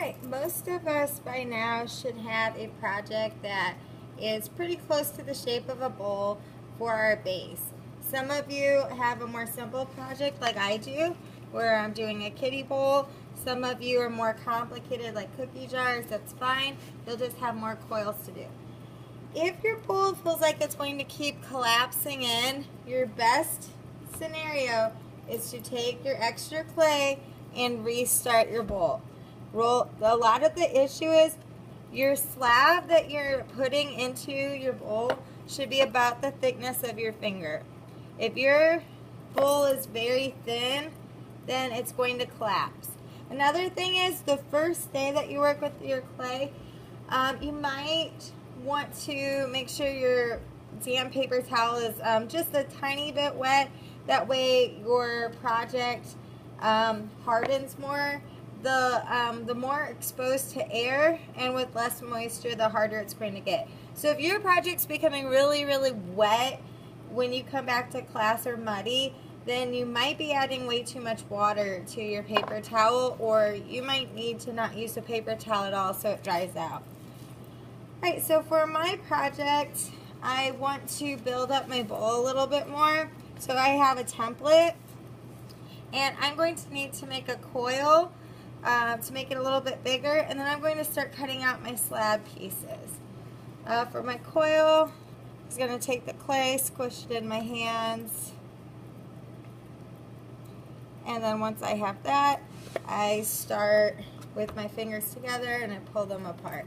Alright, most of us by now should have a project that is pretty close to the shape of a bowl for our base. Some of you have a more simple project like I do, where I'm doing a kiddie bowl. Some of you are more complicated like cookie jars, that's fine. You'll just have more coils to do. If your bowl feels like it's going to keep collapsing in, your best scenario is to take your extra clay and restart your bowl. A lot of the issue is your slab that you're putting into your bowl should be about the thickness of your finger. If your bowl is very thin, then it's going to collapse. Another thing is the first day that you work with your clay, you might want to make sure your damp paper towel is just a tiny bit wet. That way your project hardens more. The more exposed to air and with less moisture, the harder it's going to get. So if your project's becoming really, really wet when you come back to class or muddy, then you might be adding way too much water to your paper towel, or you might need to not use a paper towel at all so it dries out. Alright, so for my project, I want to build up my bowl a little bit more. So I have a template, and I'm going to need to make a coil to make it a little bit bigger, and then I'm going to start cutting out my slab pieces. For my coil, I'm just going to take the clay, squish it in my hands, and then once I have that, I start with my fingers together and I pull them apart.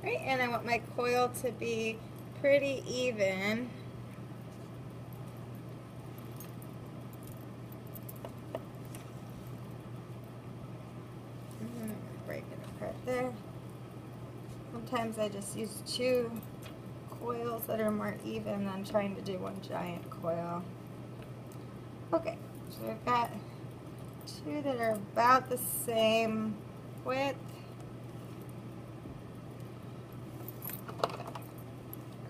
Right, and I want my coil to be pretty even. Break it apart there. Sometimes I just use two coils that are more even than trying to do one giant coil. Okay, so I've got two that are about the same width.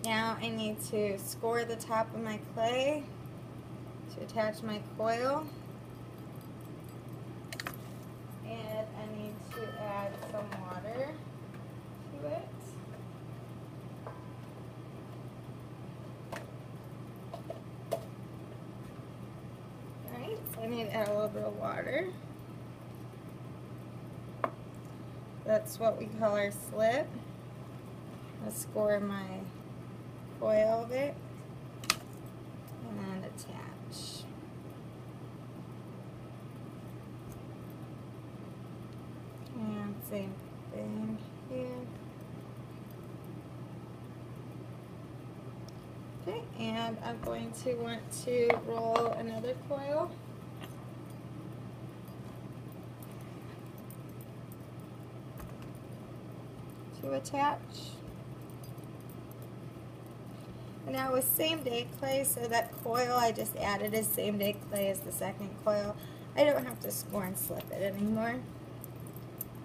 Now I need to score the top of my clay to attach my coil, and I need to add some water to it. Alright, so I need to add a little bit of water. That's what we call our slit. I'll score my coil of it and attach. And same thing here. Okay, and I'm going to want to roll another coil. To attach. Now with same day clay, so that coil I just added is same day clay as the second coil. I don't have to score and slip it anymore.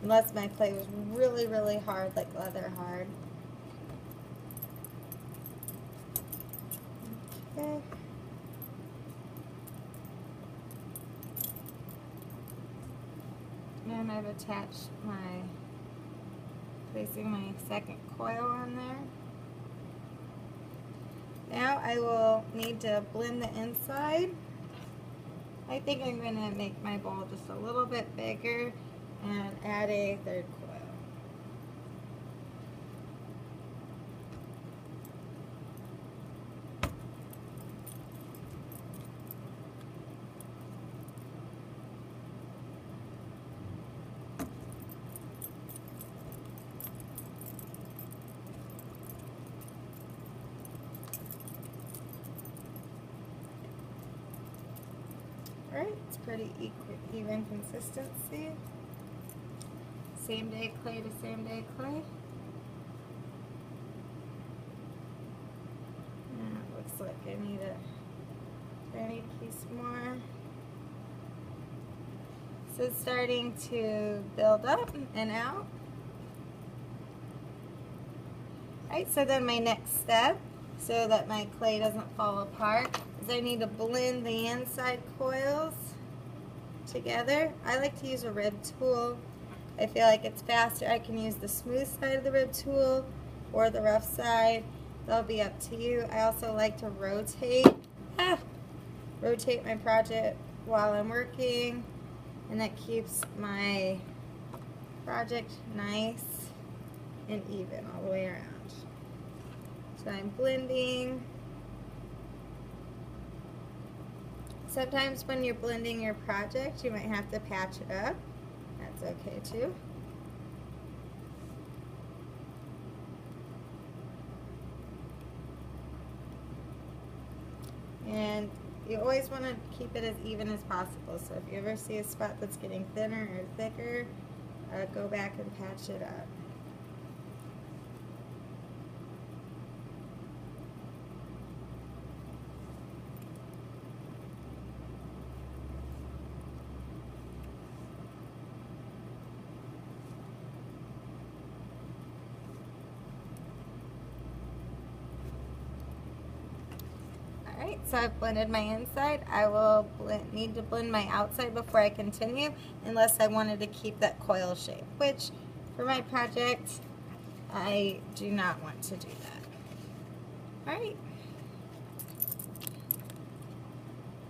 Unless my clay was really, really hard, like leather hard. Okay. And I've attached placing my second coil on there. Now I will need to blend the inside. I think I'm going to make my bowl just a little bit bigger and add a third coil. Alright, it's pretty even consistency. Same day clay to same day clay. And it looks like I need a tiny piece more. So it's starting to build up and out. Alright, so then my next step, so that my clay doesn't fall apart is I need to blend the inside coils together. I like to use a rib tool. I feel like it's faster. I can use the smooth side of the rib tool or the rough side. That'll be up to you. I also like to rotate my project while I'm working, and that keeps my project nice and even all the way around. So I'm blending. Sometimes when you're blending your project, you might have to patch it up. That's okay too. And you always want to keep it as even as possible. So if you ever see a spot that's getting thinner or thicker, go back and patch it up. Alright, so I've blended my inside. I will need to blend my outside before I continue, unless I wanted to keep that coil shape, which for my project, I do not want to do that. Alright.